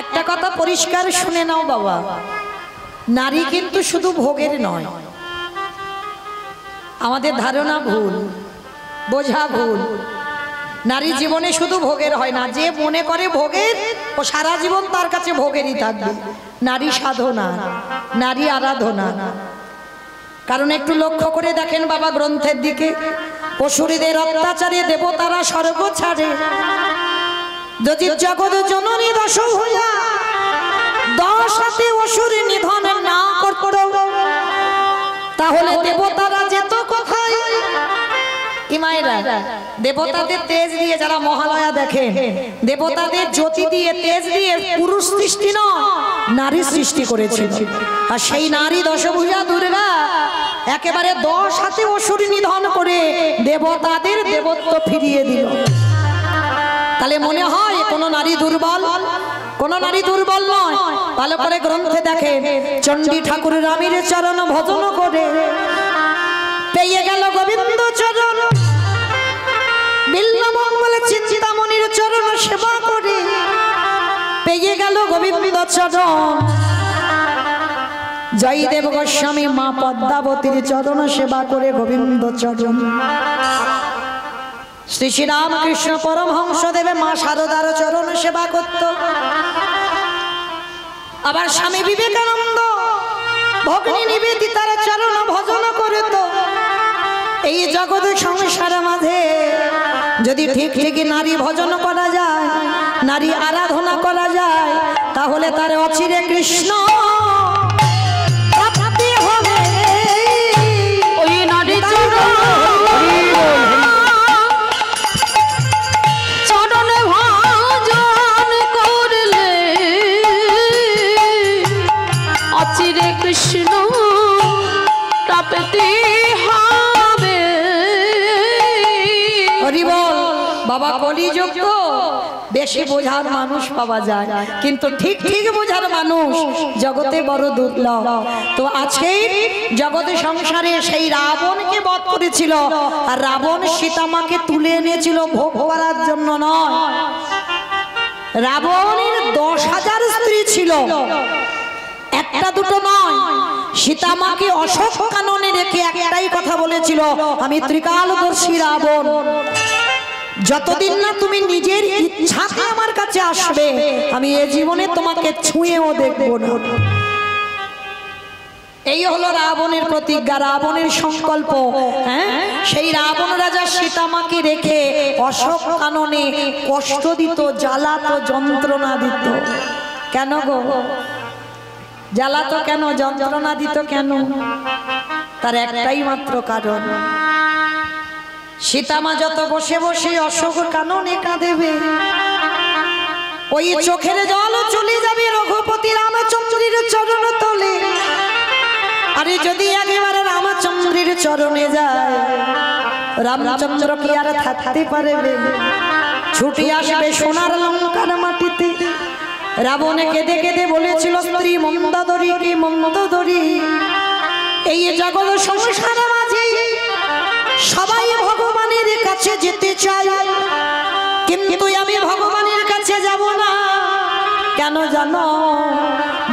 একটা কথা পরিষ্কার শুনে নাও বাবা, নারী কিন্তু শুধু ভোগের নয়। আমাদের ধারণা ভুল, বোঝা ভুল। নারী জীবনে শুধু ভোগের হয় না। যে মনে করে ভোগের, ও সারা জীবন তার কাছে ভোগেরই থাকবে। নারী সাধনা, নারী আরাধনা। কারণ একটু লক্ষ্য করে দেখেন বাবা গ্রন্থের দিকে, অসুরীদের অত্যাচারে দেবতারা স্বর্গ ছাড়ে। যদি জগৎ জননী দশভূজা 10 হাতে অসুর নিধন না করত, তাহলে দেবতারা যেত কোথায়? কি মায়েরা, দেবতাদের তেজ দিয়ে, যারা মহালয়া দেখেন, দেবতাদের জ্যোতি দিয়ে, তেজ দিয়ে পুরুষ সৃষ্টি নয়, নারী সৃষ্টি করেছিল। আর সেই নারী দশভূজা দুর্গা একেবারে 10 হাতে অসুর নিধন করে দেবতাদের দেবত্ব ফিরিয়ে দিল। তাহলে মনে হয় কোন নারী দুর্বল? কোন নারী দুর্বল নয়। ভালো করে গ্রন্থে দেখেন, চণ্ডী ঠাকুর রামের চরণ ভজন করে পেয়ে গেল গোবিন্দ চরণ, বিল্লমঙ্গল চিন্তামণির চরণ সেবা করে পেয়ে গেল গোবিন্দ চরণ। জয়দেব গোস্বামী মা পদ্মাবতীর চরণ সেবা করে গোবিন্দ চরণ। শ্রী শ্রী রামকৃষ্ণ পরমহংস দেবে মা শারদার চরণ সেবা করত। আবার স্বামী বিবেকানন্দ ভগ্নী নিবেদিতার চরণ ভজন করত। এই জগৎ সংসার মাঝে যদি ঠিক ঠিকই নারী ভজন করা যায়, নারী আরাধনা করা যায়, তাহলে তার অচিরে কৃষ্ণ প্রাপ্তি হবে। ওই নারী চরণে ভজন করলে অচিরে কৃষ্ণ প্রাপ্তি হবে। হরি বল। বাবা কলিযুগ তো বেশি বোঝার মানুষ পাওয়া যায়, কিন্তু ঠিক ঠিক বোঝার মানুষ জগতে বড় দুর্লভ। তো আজকে জগতে সংসারে সেই রাবণকে বধ করেছিল, আর রাবণ সীতামাকে তুলে এনেছিল ভোগ করার জন্য নয়। রাবণের 10,000 স্ত্রী ছিল, একটা দুটো নয়। সীতামাকে অশোক কাননে রেখে একটাই কথা বলেছিল, আমি ত্রিকালদর্শী রাবণ, যতদিন না তুমি নিজের ইচ্ছাতে আমার কাছে আসবে, আমি এ জীবনে তোমাকে ছুঁয়েও দেখবো না। এই হলো রাবণের প্রতিজ্ঞা, রাবণের সংকল্প। হ্যাঁ, সেই রাবণ রাজা সীতামাকে রেখে অশোক কাননে কষ্ট দিত, জ্বালাতো, যন্ত্রণা দিত। কেন গো? জ্বালাতো কেন, যন্ত্রণা দিত কেন? তার একটাই মাত্র কারণ, সীতামা যত বসে বসে অশোক কাননে কাঁদেবে, ওই চোখের জল চলে যাবে রঘুপতি রামচন্দ্রের চরণ তলে। আরে যদি একেবারে রামচন্দ্রের চরণে যায়, রামচন্দ্র কি আর থাকতে পারবে? ছুটি আসবে সোনার লঙ্কার মাটিতে। রাবণ কেঁদে কেঁদে বলেছিল, স্ত্রী মন্দোদরী, কি মন্দোদরী, এই জগৎ সংসার মাঝে সবাই ভগবানের কাছে যেতে চায়, কিন্তু আমি ভগবানের কাছে যাব না। কেন জানো?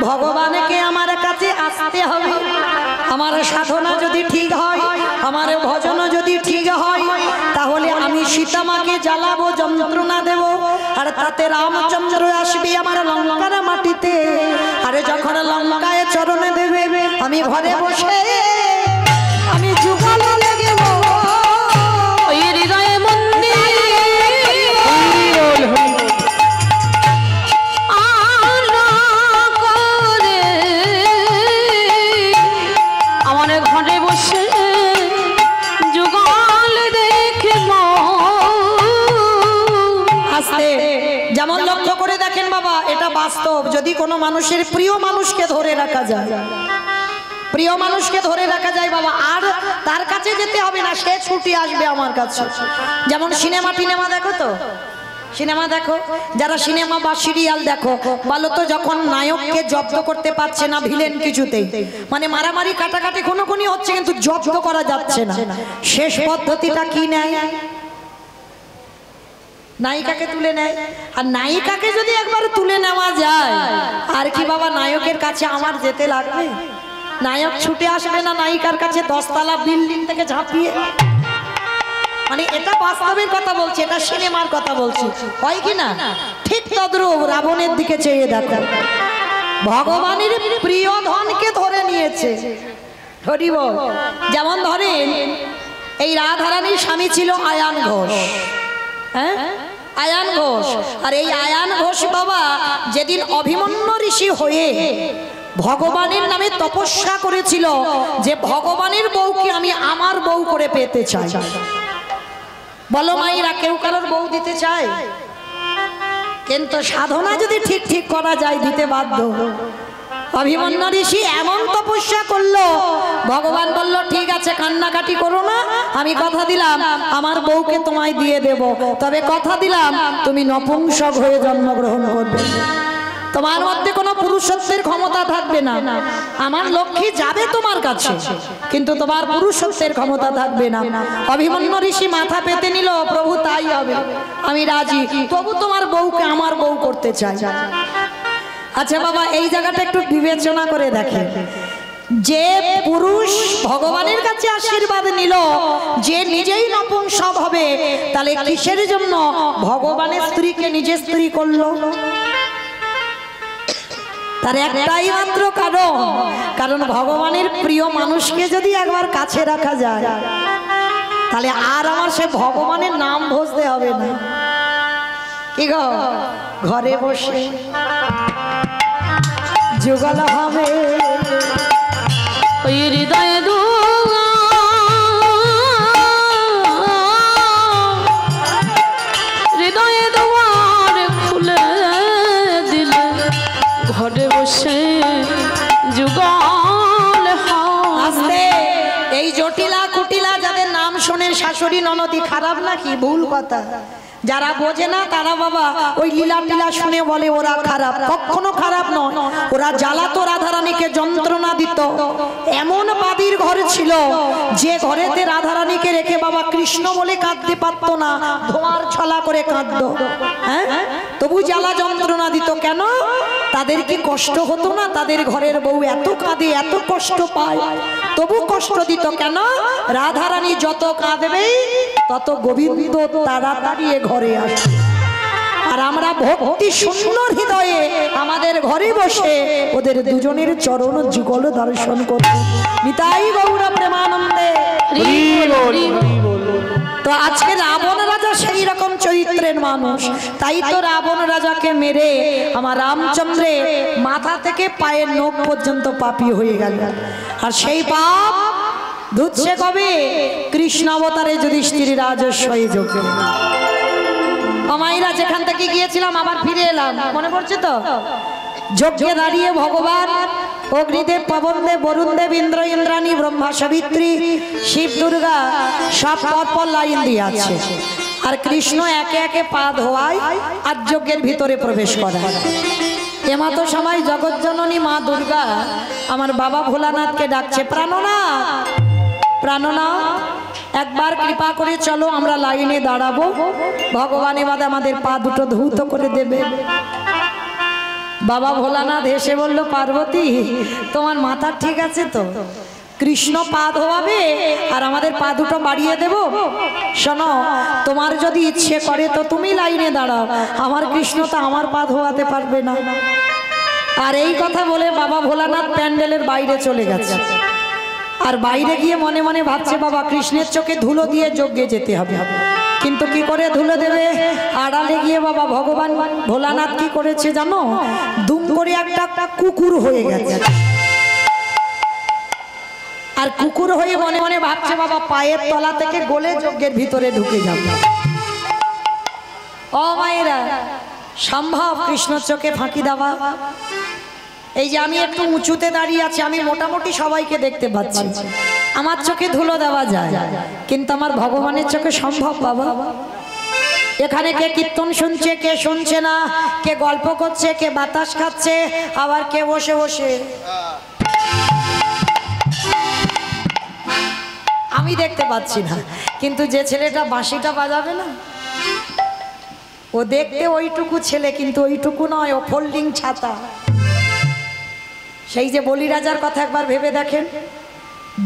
ভগবানকে আমার কাছে আসতে হবে। আমার সাধনা যদি ঠিক হয়, আমার ভজন যদি ঠিক হয়, তাহলে আমি সীতামাকে জ্বালাবো, যন্ত্রণা দেব, আর তাতে রামচন্দ্র আসবে আমার লঙ্কার মাটিতে। আরে যখন লঙ্কায় চরণে দেবে, আমি ঘরে বসে আমি যুগল লেগেব। ওই হৃদয়ে মন্দির ঘরে বসে যুগল দেখব। আস্তে, যেমন লক্ষ্য করে দেখেন বাবা, এটা বাস্তব। যদি কোনো মানুষের প্রিয় মানুষকে ধরে রাখা যায়, প্রিয় মানুষকে ধরে রাখা যায় বাবা, আর তার কাছে যেতে হবে না, সে ছুটি আসবে আমার কাছে। যেমন সিনেমা টিনেমা দেখো তো, সিনেমা দেখো, যারা সিনেমা বা সিরিয়াল দেখো, বলো তো, যখন নায়ককে জব্দ করতে পারছে না ভিলেন কিছুতেই, মানে মারামারি কাটাকাটি খুনোখুনি হচ্ছে, কিন্তু জব্দ করা যাচ্ছে না, শেষ পদ্ধতিটা কি নেয়? নায়িকাকে তুলে নেয়। আর নায়িকাকে যদি একবার তুলে নেওয়া যায়, বাবা নায়কের কাছে আমার যেতে লাগবে? নায়ক ছুটে আসবে না নায়িকার কাছে 10 তলা বিল্ডিং থেকে ঝাঁপিয়ে? মানে এটা বাস্তবের কথা বলছি, এটা সিনেমার কথা বলছি, হয় কি না? ঠিক তদ্রূপ রাবণের দিকে চেয়ে দেখো, ভগবানের প্রিয় ধনকে ধরে নিয়েছে। হরি বল। যেমন ধরেন এই রাধারানীর স্বামী ছিল আয়ান ঘোষ, হ্যাঁ আয়ান ঘোষ। আর এই আয়ান ঘোষ বাবা যেদিন অভিমন্যু ঋষি হয়ে ভগবানের নামে তপস্যা করেছিল যে ভগবানের বউকে আমি আমার বউ করে পেতে চাই। বলো মায়েরা, কেউ কারোর বউ দিতে চায়? কিন্তু সাধনা যদি ঠিক ঠিক করা যায় দিতে বাধ্য। অভিমন্যু ঋষি এমন তপস্যা করলো, ভগবান বলল ঠিক আছে কান্নাকাটি করো না, আমি কথা দিলাম আমার বউকে তোমায় দিয়ে দেব, তবে কথা দিলাম তুমি নপুংসক হয়ে জন্মগ্রহণ করবে, তোমার মধ্যে কোনো পুরুষত্বের ক্ষমতা থাকবে না, আমার লক্ষ্মী যাবে তোমার কাছে কিন্তু তোমার পুরুষত্বের ক্ষমতা থাকবে না। অভিমন্যু ঋষি মাথা পেতে নিল, প্রভু তাই হবে, আমি রাজি, তবু তোমার বউকে আমার বউ করতে চাই। আচ্ছা বাবা, এই জায়গাটা একটু বিবেচনা করে দেখেন, যে পুরুষ ভগবানের কাছে আশীর্বাদ নিল, যে নিজেই নপুংসক হবে, তাহলে কিসের জন্য ভগবানের স্ত্রীকে নিজের স্ত্রী করলো? তার একটাই মাত্র কারণ, কারণ ভগবানের প্রিয় মানুষকে যদি একবার কাছে রাখা যায় তাহলে আর আমার সে ভগবানের নাম ভজতে হবে না। কি গো, ঘরে বসে যুগল হবে ওই হৃদয়ে হৃদয়ে দুয়ার খুলে দিলে ঘরে বসে যুগল আসতে। এই জটিলা কুটিলা যাদের নাম শোনে শাশুড়ি ননদি খারাপ নাকি? ভুল কথা। যারা বোঝে না তারা বাবা ওই লীলা টিলা শুনে বলে ওরা খারাপ, কখনো খারাপ নয়। ওরা জ্বালাতো রাধারানীকে, যন্ত্রণা দিত। এমন বাদীর ঘর ছিল যে ঘরেতে রাধারানীকে রেখে বাবা কৃষ্ণ বলে কাঁদতে পারতো না, ধোঁয়ার ছলা করে কাঁদতো, হ্যাঁ তবু জ্বালা যন্ত্রণা দিত। কেন? তাদের কি কষ্ট হতো না? তাদের ঘরের বউ এত কাঁদে, এত কষ্ট পায়, তবু কষ্ট দিত কেন? রাধারানী যত কাঁদবে তত গোবিন্দ তাড়াতাড়ি ঘরে আসে। আর আমরা ভক্তি সুন্দর হৃদয়ে আমাদের ঘরে বসে ওদের দুজনের চরণ যুগল দর্শন করব। নিতাই গৌর প্রেমানন্দে। তো আজকে রাবণ রাজা সেই রকম চরিত্রের মানুষ, তাই তো রাবণ রাজাকে মেরে আমার রামচন্দ্রে মাথা থেকে পায়ের নখ পর্যন্ত পাপী হয়ে গেল। আর সেই পাপ ধুচ্ছে কবে? কৃষ্ণ অবতারে যুধিষ্ঠির রাজস্বই যোগে। আমাইরা যেখান থেকে গিয়েছিলাম আবার ফিরে এলাম, মনে পড়ছে তো? যজ্ঞে দাঁড়িয়ে ভগবান অগ্নিদেব, পবনদেব, বরুণদেব, ইন্দ্র, ইন্দ্রাণী, ব্রহ্মা, সাবিত্রী, শিব, দুর্গা সব পর লাইন দিয়ে আছে। আর কৃষ্ণ একে একে পা ধোয়ায় আর যজ্ঞের ভিতরে প্রবেশ করে। এমাতো সময় জগৎজননী মা দুর্গা আমার বাবা ভোলানাথকে ডাকছে, প্রাণনাথ, প্রাণনাথ একবার কৃপা করে চলো, আমরা লাইনে দাঁড়াবো, ভগবান এবার আমাদের পা দুটো ধৌত করে দেবে। বাবা ভোলানাথ হেসে বলল, পার্বতী তোমার মাথা ঠিক আছে তো? কৃষ্ণ পা ধোয়াবে আর আমাদের পা দুটো বাড়িয়ে দেব? শোনো, তোমার যদি ইচ্ছে করে তো তুমি লাইনে দাঁড়াও, আমার কৃষ্ণ তো আমার পা ধোয়াতে পারবে না। আর এই কথা বলে বাবা ভোলানাথ প্যান্ডেলের বাইরে চলে গেছে। আর বাইরে গিয়ে মনে মনে ভাবছে, বাবা কৃষ্ণের চোখে ধুলো দিয়ে যজ্ঞে যেতে হবে, কিন্তু কি করে ধুলো দেবে? আড়ালে গিয়ে বাবা ভগবান ভোলানাথ কি করেছে জানো? দুম করে একটা কুকুর হয়ে গেছে। আর কুকুর হয়ে মনে মনে ভাবছে, বাবা পায়ের তলা থেকে গলে যজ্ঞের ভিতরে ঢুকে যাবে। ও মায়েরা, সম্ভব কৃষ্ণ চোখে ফাঁকি দেওয়া? এই যে আমি একটু উঁচুতে দাঁড়িয়ে আছি, আমি মোটামুটি সবাইকে দেখতে পাচ্ছি, আমার চোখে ধুলো দেওয়া যায়, কিন্তু আমার ভগবানের চোখে সম্ভব বাবা? এখানে কে কীর্তন শুনছে, কে শুনছে না, কে গল্প করছে, কে বাতাস খাচ্ছে, আবার কে বসে বসে আমি দেখতে পাচ্ছি না। কিন্তু যে ছেলেটা বাঁশিটা বাজাবে না, ও দেখতে ওইটুকু ছেলে, কিন্তু ওইটুকু নয়, ও ফোল্ডিং ছাতা। সেই যে বলি রাজার কথা একবার ভেবে দেখেন,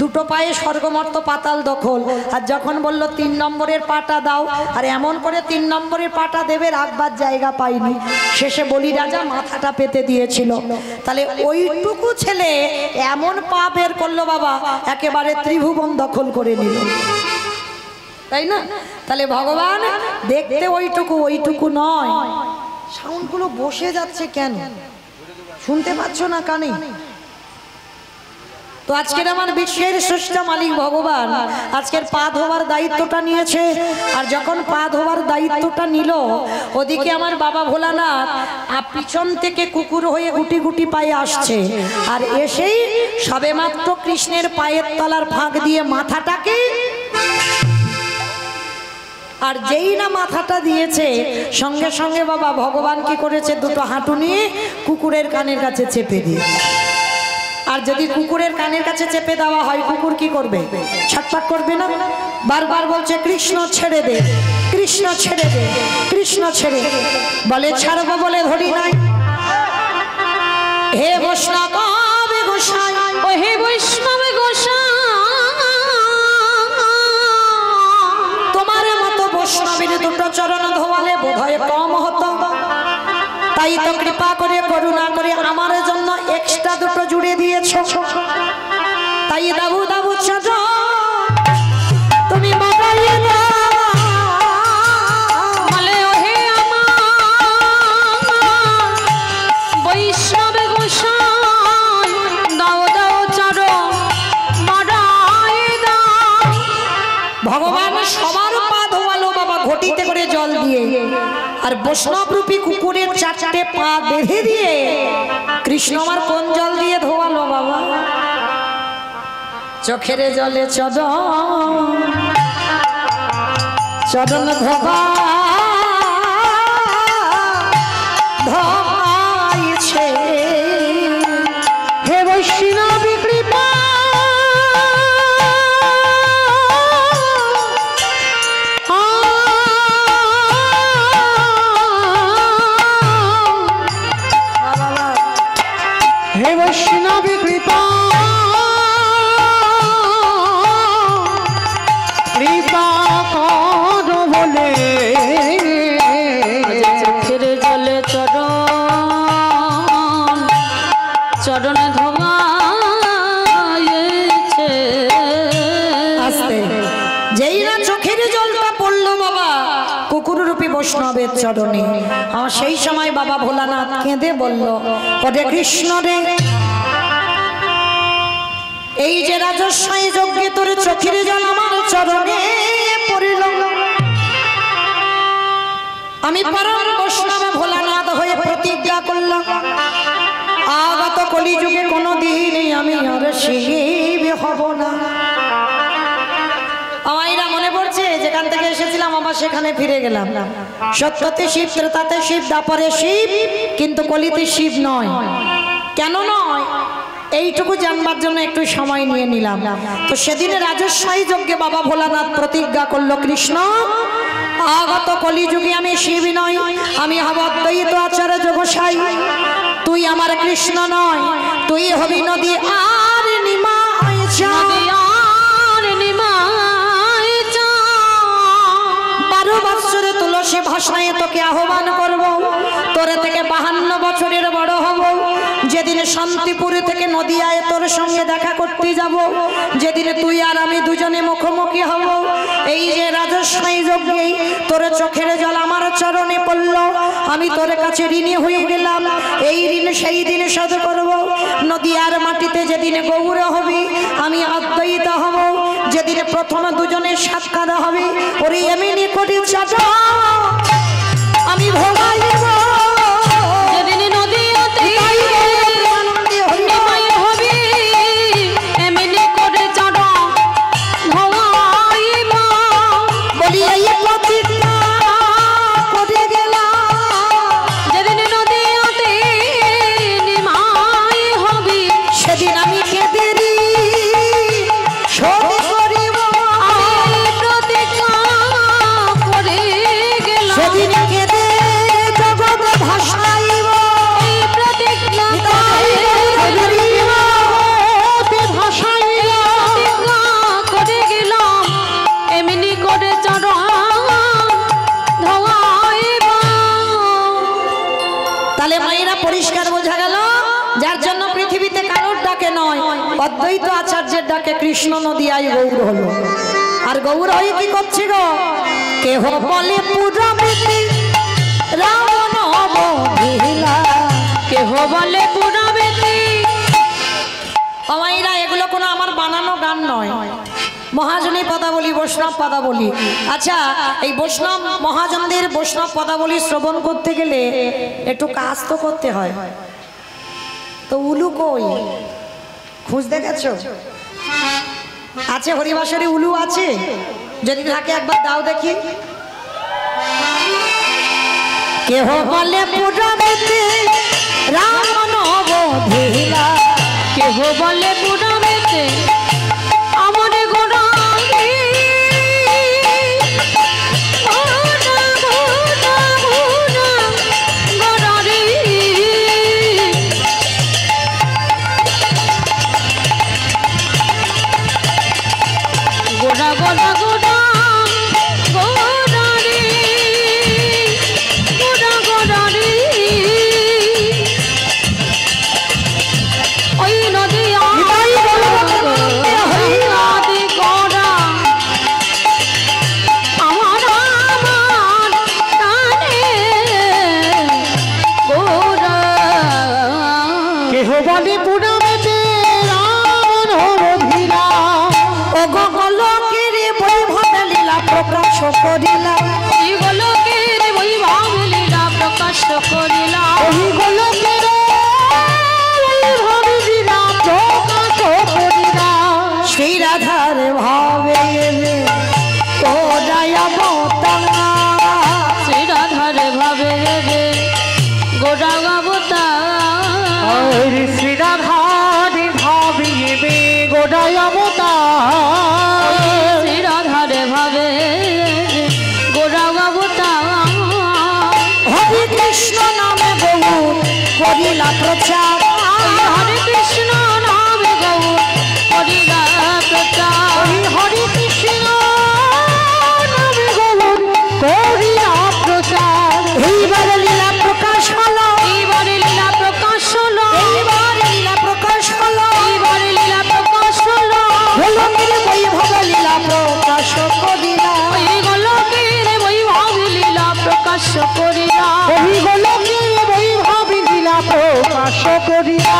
দুটো পায়ে স্বর্গমর্ত পাতাল দখল, আর যখন বলল 3 নম্বরের পাটা দাও, আর এমন করে 3 নম্বরের পাটা দেবে রাখবার জায়গা পাইনি, শেষে বলি রাজা মাথাটা পেতে দিয়েছিল। তাহলে ওইটুকু ছেলে এমন পা বের করলো বাবা, একেবারে ত্রিভুবন দখল করে নিল, তাই না? তাহলে ভগবান দেখতে ওইটুকু নয়। সাউন্ডগুলো বসে যাচ্ছে কেন, শুনতে পাচ্ছ না কানে? তো আজকের আমার বিশ্বের স্রষ্টা মালিক ভগবান আজকের পা ধোয়ার দায়িত্বটা নিয়েছে। আর যখন পা ধোয়ার দায়িত্বটা নিল, ওদিকে আমার বাবা ভোলানাথ পিছন থেকে কুকুর হয়ে গুটি গুটি পায়ে আসছে, আর এসেই সবেমাত্র কৃষ্ণের পায়ের তলার ফাঁক দিয়ে মাথাটাকে, আর যেই না মাথাটা দিয়েছে সঙ্গে সঙ্গে বাবা ভগবান কি করেছে, দুটো হাঁটু নিয়ে কুকুরের কানের কাছে চেপে দিয়েছে। আর যদি কুকুরের কানের কাছে চেপে দেওয়া হয়, কুকুর কি করবে? ছটফট করবে না? বারবার বলছে কৃষ্ণ ছেড়ে দে, কৃষ্ণ ছেড়ে দে, কৃষ্ণ ছেড়ে দে। বলে ছাড়বো বলে ধরি নাই। হে বৈষ্ণব গোসাই, ও হে বৈষ্ণব গোসাই, তোমার মতো বৈষ্ণবের দুটো চরণ ধোয়ালে বোধহয় কম হতো, তাই তো কৃপা করে করুণা করে আমার জন্য এক্সট্রা দুটো জুড়ে দিয়েছো। তাই দাবু দাবু চরণ তুমি বাড়াইয়ে দাও। বলে ও হে আমার বৈষ্ণব গোসাই, দাও দাও চরণ বাড়াই দাও। ভগবান সবার পা ধোয়ালো বাবা ঘটিতে করে জল দিয়ে, আর বৈষ্ণব রূপী কুকুরের 4টে পা বেঁধে দিয়ে কৃষ্ণ আমার কোন জল দিয়ে ধোয়ালো বাবা? চোখের জলে চরণ ধোয়াইছে। হে বৈষ্ণব কৃপা, হে বৈষ্ণব কৃপা, কৃপা করো বলে চোখের জলে চরণ ধোয়াইছে। আস্তে যেই না চোখের জলটা পড়লো বাবা কুকুর রূপী বৈষ্ণবের চরণে, আমার সেই সময় বাবা ভোলানাথ কেঁদে বলল, ওরে কৃষ্ণ রে, এই যে রাজস্বাই যজ্ঞে তোর চোখের জল আমার চরণে পড়িল, আমি পরম বৈষ্ণব ভোলানাথ হয়ে প্রতিজ্ঞা করলাম, আগত কলিযুগে কোনোদিন আমি আর শিব হব না। আমাইরা মনে পড়ছে যেখান থেকে এসেছিলাম আবার সেখানে ফিরে গেলাম। সত্যতে শিব, ত্রেতাতে শিব, দ্বাপরে শিব, কিন্তু কলিতে শিব নয়। কেন নয় এইটুকু জানবার জন্য একটু সময় নিয়ে নিলাম। তো সেদিনে রাজস্বাই যজ্ঞে বাবা ভোলানাথ প্রতিজ্ঞা করলো, কৃষ্ণ আগত কলিযুগে আমি শিব নয়, আমি হব অদ্বৈত আচার্য গোসাই। তুই আমার কৃষ্ণ নয়, তুই হবি নদী আর নিমাই চা। 12 বছরে তুলসী ভাষায় তোকে আহ্বান করব, তোরে থেকে 52 বছরের বড় হব। যেদিন শান্তিপুর থেকে নদিয়ায় তোর সঙ্গে দেখা করতে যাব, যেদিন তুই আর আমি দুজনে মুখোমুখি হব, এই যে রাজস্বাই যজ্ঞে তোর চোখের জল আমার চরণে পড়ল, আমি তোর কাছে ঋণী হয়ে গেলাম। এই ঋণ সেই দিন শোধ করব। নদিয়ার মাটিতে যেদিন গৌর হবি, আমি অদ্বৈত হব। যেদিন প্রথম দুজনের সাক্ষাৎ হবে, ওরে আমি নিকটে চাচা আমি ভোগাইব। যেদিন নদীতে নিমাই হবি, এমনি করে চরণ ধোয়াইব। বলি এই প্রতিজ্ঞা করে গেলাম, যেদিন নদীতে নিমাই হবি, সেদিন আমি কেঁদে শোধ করিব। আমি প্রতিজ্ঞা করে গেলাম। সেদিন কেঁদে জগৎ না পরিষ্কার বোঝা গেল যার জন্য পৃথিবীতে কারোর ডাকে নয় অদ্বৈত আচার্যের ডাকে কৃষ্ণ নদিয়ায় গৌর হলো। আর গৌর হয়ে কি করছে গো? কেহ বলে পুরাবতী রাবণ অবধিলা, কেহ বলে পুরাবেতি। অমাইরা এগুলো কোনো আমার বানানো গান নয়, মহাজনী পদাবলী, বৈষ্ণব পদাবলী। আচ্ছা, এই বৈষ্ণব মহাজনদের বৈষ্ণব পদাবলী শ্রবণ করতে গেলে একটু কাজ তো করতে হয়। তো উলু কই খুঁজ দেখেছ? আছে হরিবাসরে উলু আছে? যদি থাকে একবার দাও দেখি। কেহ বলে পুরাবেতি রাবণ অবধিলা, কেহ বলে পুরাবেতি আমার গোড়ালি, গোড়া গোড়া গোড়া গোড়ালি। গোড়া গোড়া গোড়া গোড়ালি, গোড়া গোড়ালি। ওই নদী বলে পুরাবেতে রাবণ অবধিলা, ও গোলকের বৈভব লীলা প্রকাশ করিলা, ওই গোলকের বৈভব লীলা প্রকাশ করিলা, ওই গোলকের বৈভব লীলা প্রকাশ করিলা। শ্রী রাধার ভাবে গোড়ায় অবতার, শ্রী রাধার ভাবে গোড়া অবতার, শ্রী রাধার ভাবে গোড়ায় অবতার, শ্রী রাধার ভাবে গোড়া অবতার। হরে কৃষ্ণ নামে গৌর করিলা প্রচার, হরে কৃষ্ণ নামে গৌর করিলা প্রচার, হরে কৃষ্ণ নামে গৌর করিলা প্রচার। এইবার লীলা প্রকাশ হলো, এইবার লীলা প্রকাশ হলো, এইবার লীলা প্রকাশ হলো, এইবার লীলা প্রকাশ হলো, গোলকের বৈভব লীলা প্রকাশ করিলা, ওই গোলকের বৈভব লীলা প্রকাশ করিলা, ওই গোলকের বৈভব লীলা প্রকাশ করিলা।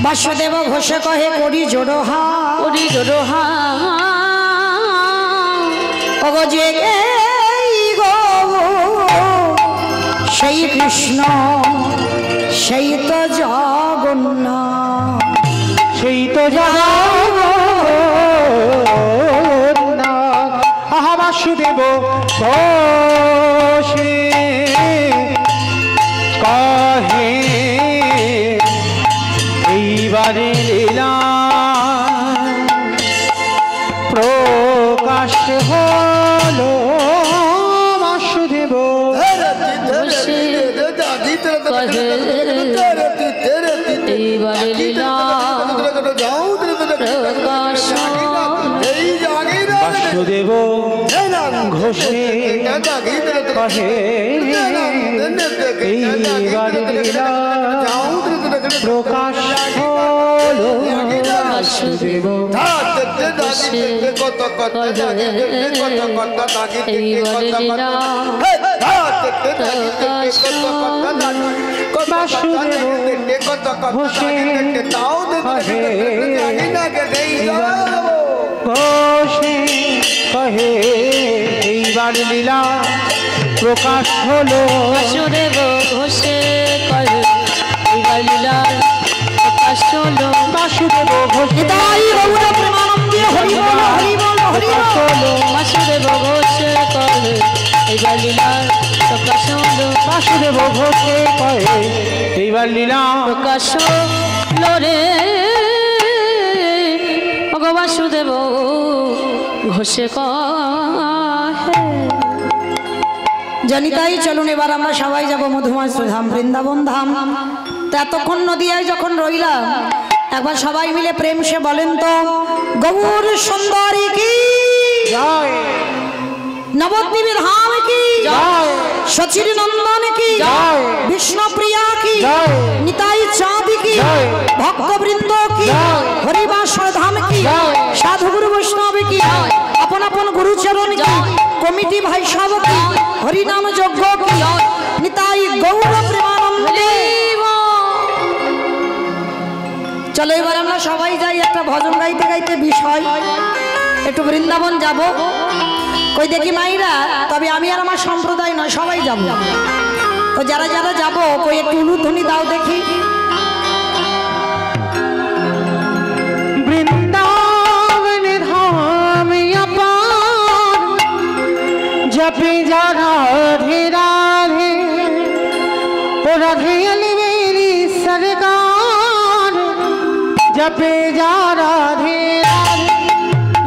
বাসুদেব ঘোষ কহে করি জোড়হা, করি জোড়হা, ওগো যে গো সেই কৃষ্ণ সেই তো জগন্নাথ, সেই তো জগন্নাথ। আহা বাসুদেব ঘোষে কহে এইবারে লীলা প্রকাশ হলো। বাসুদেব ঘোষে কহে এইবারে লীলা প্রকাশ বাসুদেব ঘোষে কহে এইবারে লীলা প্রকাশ হলো। বাসুদেব ঘোষে কহে এইবারে লীলা প্রকাশ বাসুদেব ঘোষে কহে ঘোষে কহে এইবার লীলা প্রকাশ হলো। বাসুদেব ঘোষে কহে এইবার লীলা প্রকাশ হলো। বাসুদেব ঘোষে বাসুদেব ঘোষে কহে এইবার লীলা প্রকাশ হলো। বাসুদেব ঘোষে কহে এইবার লীলা প্রকাশ হলো রে ওগো বাসুদেব ঘোষে কহে। জনিতাই চলুন এবার আমরা সবাই যাব মধুময় ধাম বৃন্দাবন ধাম। তো এতক্ষণ নদিয়ায় যখন রইলাম একবার সবাই মিলে প্রেম সে বলেন তো গৌর সুন্দরী কি জয়, নবদ্বীপের ধাম की जय सचिर नंदन की जय विष्णु प्रिया की जय निताई चाँद की जय भक्त वृंदो की जय हरिवासर धाम की जय साधु गुरु वैष्णव की अपन अपन गुरुचरण की कमिटी भाई सब की हरिनाम यज्ञ की निताई गौर प्रेमानंद। चलो এবার আমরা সবাই যাই একটা ভজন গাইতে গাইতে বিষয় একটু বৃন্দাবন যাব কই দেখি মাইরা তবে আমি আর আমার সম্প্রদায় নয় সবাই যাব তো যারা যারা যাব কই একটু উলুধ্বনি দাও দেখি। वृंदावन धाम अपार जपे जा राधे राधे ओ राधे अलवेली सरकार जपे जा राधे राधे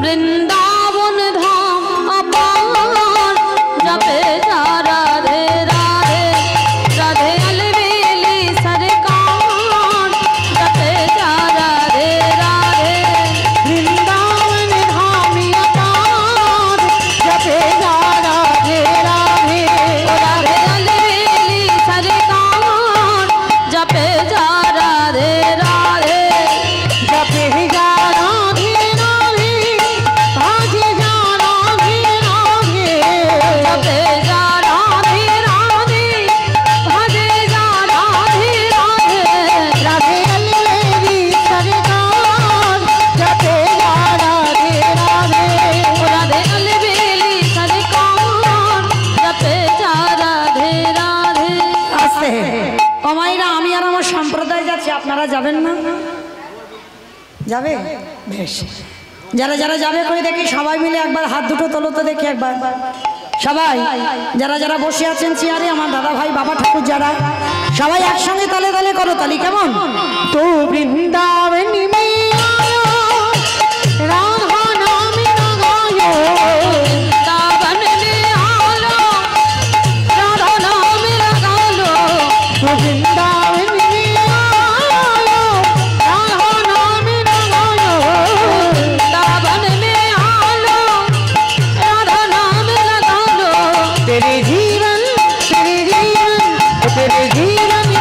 वृंदावन धाम अपार जपे जा राधे राधे राधे अलवेली सरकार जपे जा राधे राधे वृंदावन धाम अपार जपे जा राधे राधे राधे अलवेली सरकार जपे जा राधे राधे जपे जा राधे राधे भाजे जा राधे राधे जपे जा राधे राधे भजे जा राधे राधे राधे अलवेली सरकार जपे जा राधे राधे राधे अलवेली सरकार जपे जा राधे राधे। আসতে কমাইরা আমি আর আমার সম্প্রদায় যাচ্ছি আপনারা যাবেন না যাবে বেশ যারা যারা যাবে কই দেখি সবাই মিলে একবার হাত দুটো তোলো তো দেখি একবার সবাই যারা যারা বসে আছেন চেয়ারে আমার দাদা ভাই বাবা ঠাকুর যারা সবাই একসঙ্গে তালে তালে করো তালি কেমন। तो वृंदावन में आयो राधा नाम लगायो वृंदावन में आलो राधा नाम लगा लो तो वृंदावन में आयो राधा नाम लगायो वृंदावन में आलो राधा नाम लगा लो तेरे जीवन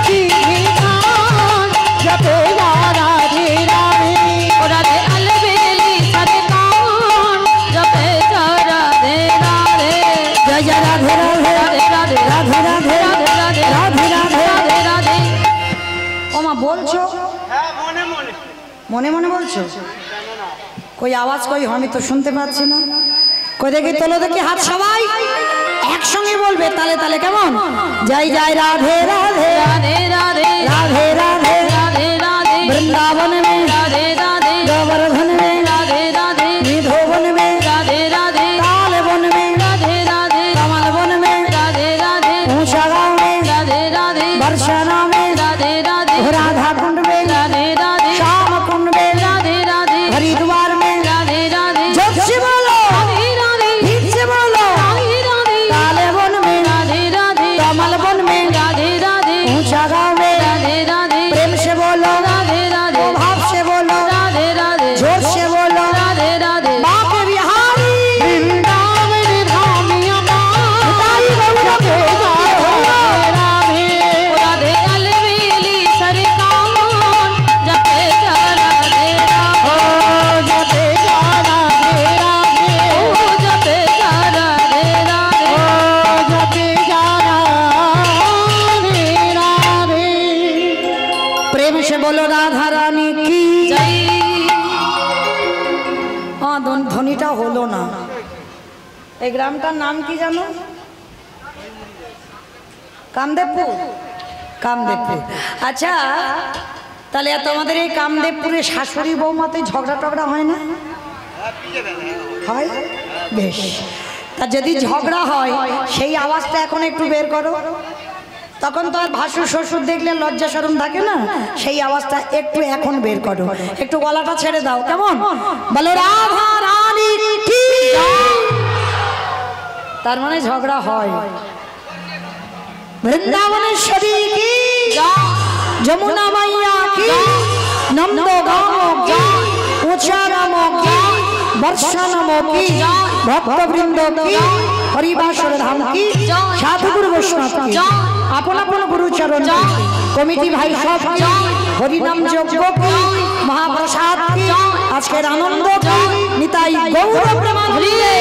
की निशान जपे जा राधे राधे राधे अलवेली सरकार जपे जा राधे राधे जय जय राधे राधे राधे राधे राधे राधे राधे राधे राधे राधे राधे ও মা বলছো মনে মনে বলছো কই আওয়াজ কই আমি তো শুনতে পাচ্ছি না কই দেখি তোলো দেখি হাত সবাই একসঙ্গে বলবে তালে তালে কেমন। জয় জয় রাধে রাধে राधे राधे राधे राधे राधे राधे वृंदावन में राधे राधे गोवर्धन में राधे राधे निधोवन में राधे राधे ताल वन में राधे राधे कमल वन में राधे राधे ऊंचा गाँव में राधे राधे बरसाना में राधे राधे राधा कुंड में राधे राधे श्याम कुंड में राधे राधे हरिद्वार में राधे राधे जब से बोलो राधे राधे फिर से बोलो राधे राधे ताले वन में राधे राधे कमल वन में राधे राधे ऊंचा गाँव में राधे राधे प्रेम से बोलो राधे राधे भाव से बोलो राधे राधे जोर से बोलो राधे राधे बाप बिहारी वृंदावन धाम अपार जपे जा राधे राधे अलवेली सरकार जपे जा राधे ओ जपे जा राधे राधे ओ जपे जा राधे राधे ओ जपे जा राधे राधे प्रेम से बोलो राधा रानी की जय हाँ ধ্বনিটা হলো না এই গ্রামটার নাম কি জানো কামদেবপুর কামদেবপুর আচ্ছা তাহলে তোমাদের এই কামদেবপুরে শাশুড়ি বৌমাতে ঝগড়া টগড়া হয় না হয় বেশ তা যদি ঝগড়া হয় সেই আওয়াজটা এখন একটু বের করো তখন তো আর ভাসুর শ্বশুর দেখলে লজ্জা শরম থাকে না সেই আওয়াজটা একটু এখন বের করো একটু গলাটা ছেড়ে দাও কেমন বলো রাধা রানী কি তার মানে ঝগড়া হয় বৃন্দাবনেশ্বরী কি যমুনা মাইয়া কি নন্দগাঁও কি উচারাম কি বর্ষানম কি ভক্তবৃন্দ কি হরিবাসর ধাম কি, সাধুগুরু বৈষ্ণব কি, আপন আপন গুরুচরণ কমিটি ভাই সব কি, হরিনাম যজ্ঞ কি, মহাপ্রসাদ কি, আজকের আনন্দ কি, নিতাই গৌর প্রেমানন্দে।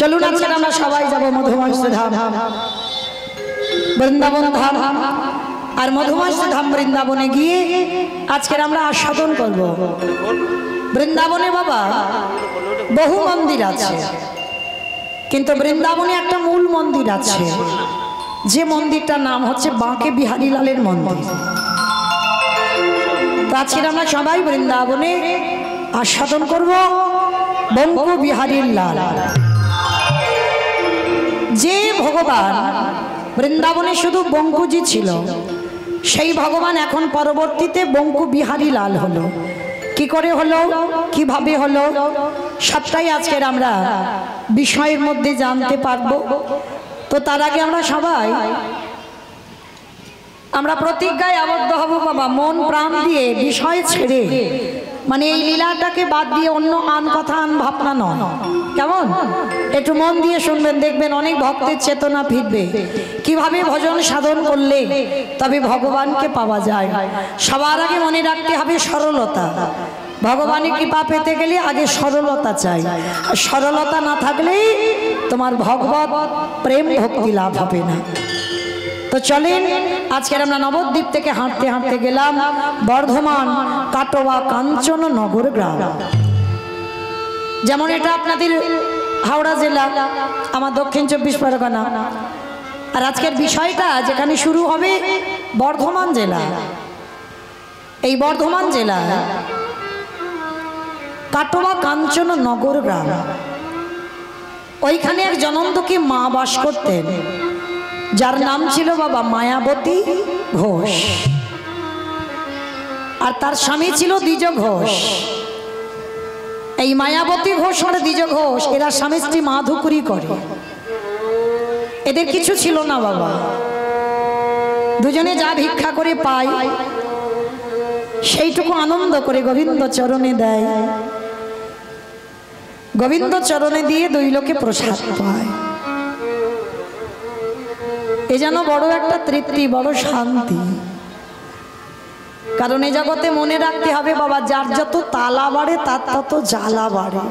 চলুন আজকে আমরা সবাই যাব মধুময় ধাম, বৃন্দাবন ধাম। আর মধুময় ধাম বৃন্দাবনে গিয়ে আজকের আমরা আস্বাদন করব। বৃন্দাবনে বাবা বহু মন্দির আছে, কিন্তু বৃন্দাবনে একটা মূল মন্দির আছে, যে মন্দিরটার নাম হচ্ছে বাঁকে বিহারী লালের মন্দির। তো আজকের আমরা সবাই বৃন্দাবনে আস্বাদন করব বঙ্ক বিহারী লাল। যে ভগবান বৃন্দাবনে শুধু বঙ্কুজি ছিল, সেই ভগবান এখন পরবর্তীতে বঙ্কু বিহারী লাল হলো। কি করে হলো, কিভাবে হলো, সবটাই আজকের আমরা বিষয়ের মধ্যে জানতে পারবো। তো তার আগে আমরা সবাই আমরা প্রতিজ্ঞায় আবদ্ধ হব বাবা, মন প্রাণ দিয়ে বিষয় ছেড়ে, মানে এই লীলাটাকে বাদ দিয়ে অন্য আন কথা আন ভাবনা নয়, কেমন? একটু মন দিয়ে শুনবেন, দেখবেন অনেক ভক্তের চেতনা ফিরবে। কিভাবে ভজন সাধন করলে তবে ভগবানকে পাওয়া যায়। সবার আগে মনে রাখতে হবে সরলতা। ভগবানের কৃপা পেতে গেলে আগে সরলতা চাই, আর সরলতা না থাকলেই তোমার ভগবত প্রেম ভক্তি লাভ হবে না। তো চলেন আজকের আমরা নবদ্বীপ থেকে হাঁটতে হাঁটতে গেলাম বর্ধমান কাটোয়া কাঞ্চন নগর গ্রাম। যেমন এটা আপনাদের হাওড়া জেলা, আমার দক্ষিণ 24 পরগনা। আর আজকের বিষয়টা যেখানে শুরু হবে বর্ধমান জেলা। এই বর্ধমান জেলা কাটোয়া কাঞ্চন নগর গ্রাম, ওইখানে এক জনন্তী মা বাস করতেন, যার নাম ছিল বাবা মায়াবতী ঘোষ, আর তার স্বামী ছিল দ্বিজ ঘোষ। এই মায়াবতী ঘোষ আর দ্বিজ ঘোষ এরা স্বামী স্ত্রী মাধুকরী করে। এদের কিছু ছিল না বাবা, দুজনে যা ভিক্ষা করে পায় সেইটুকু আনন্দ করে গোবিন্দ চরণে দেয়, গোবিন্দ চরণে দিয়ে দুই লোকে প্রসাদ পায়। এ যেন বড় একটা তৃপ্তি, বড় শান্তি। কারণ এ জগতে মনে রাখতে হবে বাবা, যার যত তালা বাড়ে তার তত জ্বালা বাড়ে।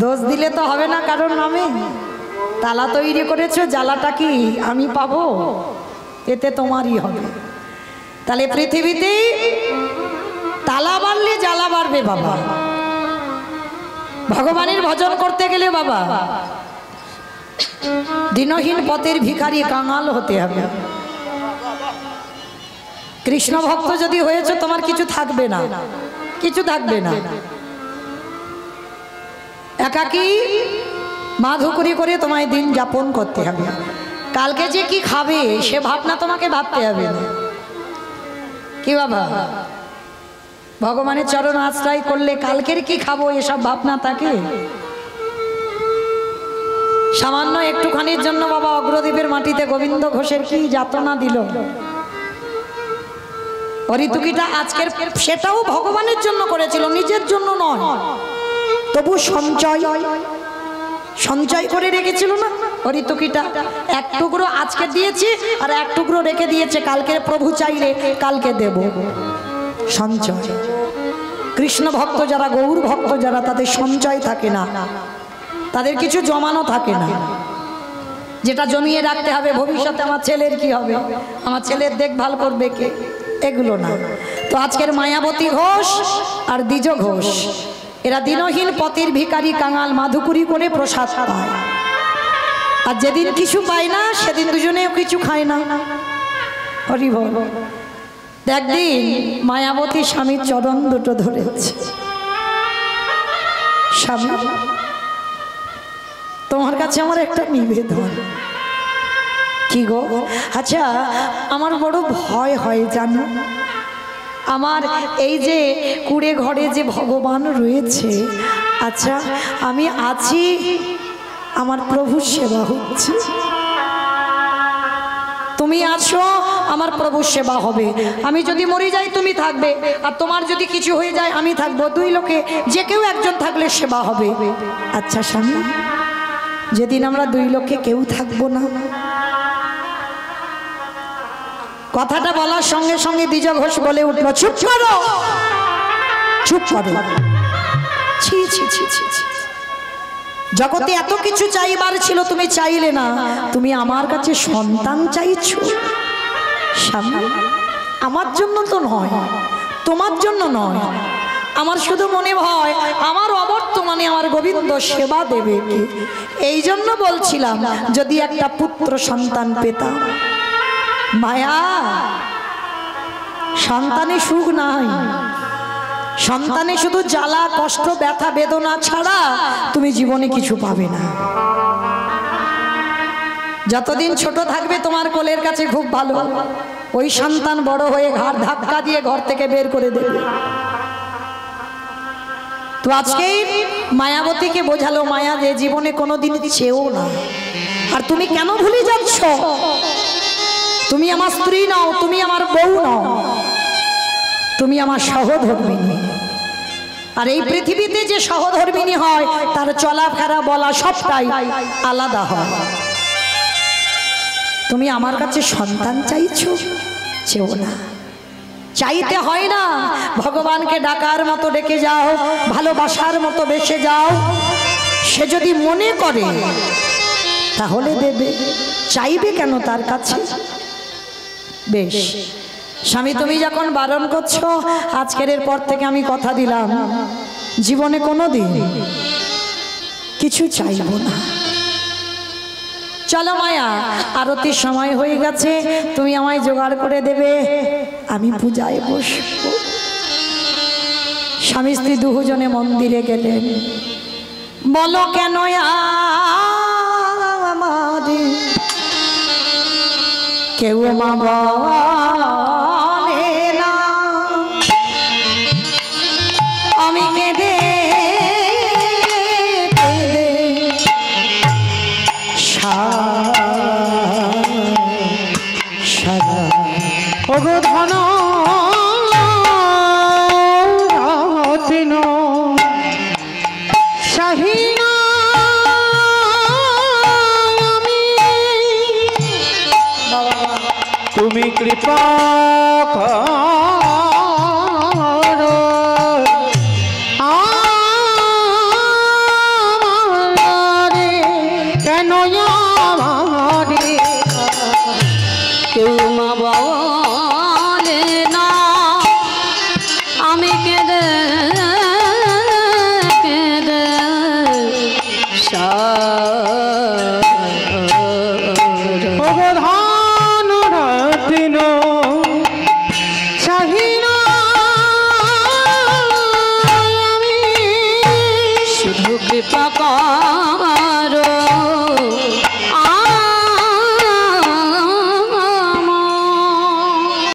দোষ দিলে তো হবে না কারণ নামে। তালা তৈরি করেছো, জ্বালাটা কি আমি পাবো? এতে তোমারই হবে। তাহলে পৃথিবীতে তালা বাড়লে জ্বালা বাড়বে বাবা। ভগবানের ভজন করতে গেলে বাবা দিনহীন পথের ভিখারি কাঙাল হতে হবে। কৃষ্ণ ভক্ত যদি হয়েছে তোমার কিছু থাকবে না, কিছু থাকবে না। একাকী মাধুকরী করে তোমায় দিন যাপন করতে হবে। কালকে যে কি খাবে সে ভাবনা তোমাকে ভাবতে হবে না। কি বাবা, ভগবানের চরণ আশ্রয় করলে কালকের কি খাবো এসব ভাবনা থাকে? সামান্য একটুখানির জন্য বাবা অগ্রদ্বীপের মাটিতে গোবিন্দ ঘোষের কি যাতনা দিল। হরিতুকিটা আজকের সেটাও ভগবানের জন্য করেছিল, নিজের জন্য নয়। তবু সঞ্চয় করে রেখেছিল না হরিতুকিটা। এক টুকরো আজকে দিয়েছি আর এক টুকরো রেখে দিয়েছে, কালকে প্রভু চাইলে কালকে দেব। সঞ্চয়। কৃষ্ণ ভক্ত যারা, গৌর ভক্ত যারা, তাদের সঞ্চয় থাকে না, তাদের কিছু জমানো থাকে না, যেটা জমিয়ে রাখতে হবে ভবিষ্যতে আমার ছেলের কি হবে, আমার ছেলের দেখভাল করবে কে, এগুলো না। তো আজকের মায়াবতী ঘোষ আর দ্বিজ ঘোষ এরা দিনহীন পথের ভিখারি কাঙাল মাধুকরী করে প্রসাদ পায়। আর যেদিন কিছু পায় না সেদিন দুজনেও কিছু খায় না। হরি বল। একদিন মায়াবতী স্বামীর চরণ দুটো ধরেছে। স্বামী, তোমার কাছে আমার একটা নিবেদন। কি গো? আচ্ছা, আমার বড় ভয় হয় জানো। আমার এই যে কুড়ে ঘরে যে ভগবান রয়েছে, আচ্ছা আমি আছি, আমার প্রভুর সেবা হচ্ছে, তুমি আছো আমার প্রভুর সেবা হবে। আমি যদি মরে যাই তুমি থাকবে, আর তোমার যদি কিছু হয়ে যায় আমি থাকবো, দুই লোকে যে কেউ একজন থাকলে সেবা হবে। আচ্ছা স্বামী, যেদিন আমরা দুই লোকে কেউ থাকবো না, কথাটা বলার সঙ্গে সঙ্গে দ্বিজ ঘোষ বলে উঠল, চুপ করো, চুপ করো। ছি ছি ছি ছি ছি। জগতে এত কিছু চাইবার ছিল, তুমি চাইলে না, তুমি আমার কাছে সন্তান চাইছো। স্বামী, আমার জন্য তো নয়, তোমার জন্য নয়, আমার শুধু মনে ভয় আমার অবর্তমানে আমার গোবিন্দ সেবা দেবে কি। এই জন্য বলছিলাম যদি একটা পুত্র সন্তান পেতাম। মায়া, সন্তানে সুখ নাই, সন্তানে শুধু জ্বালা কষ্ট ব্যথা বেদনা ছাড়া তুমি জীবনে কিছু পাবে না। যতদিন ছোট থাকবে তোমার কোলের কাছে খুব ভালো, ওই সন্তান বড় হয়ে ঘাড় ধাক্কা দিয়ে ঘর থেকে বের করে দেবে। তো আজকেই মায়াবতীকে বোঝালো মায়া যে জীবনে কোনোদিন চেয়েও না। আর তুমি কেন ভুলে যাচ্ছ? তুমি আমার স্ত্রী নও, তুমি আমার বউ নও, তুমি আমার সহধর্মিনী। আর এই পৃথিবীতে যে সহধর্মিনী হয় তার চলাফেরা বলা সবটাই আলাদা হয়। তুমি আমার কাছে সন্তান চাইছো, চেও না, চাইতে হয় না। ভগবানকে ডাকার মতো ডেকে যাও, ভালোবাসার মতো বেসে যাও। সে যদি মনে করে তাহলে দেবে, চাইবে কেন তার কাছে? বেশ স্বামী, তুমি যখন বারণ করছো, আজকের পর থেকে আমি কথা দিলাম জীবনে কোনোদিন কিছু চাইব না। চলো মায়া, আরতির সময় হয়ে গেছে, তুমি আমায় জোগাড় করে দেবে, আমি পূজায় বসবো। স্বামী স্ত্রী দুজনে মন্দিরে গেলেন। বলো কেন আমাদের কেউ মা বলে না, আমি কেঁদে কেঁদে সারা ওগো ধন রত্ন শাহিনা আমি, তুমি কৃপা করো আমারে, কেন আমারে কেউ মা বলে না, আমি কেঁদে কেঁদে অবধান রত্ন শাহিনা আমি, শুধু কৃপা কর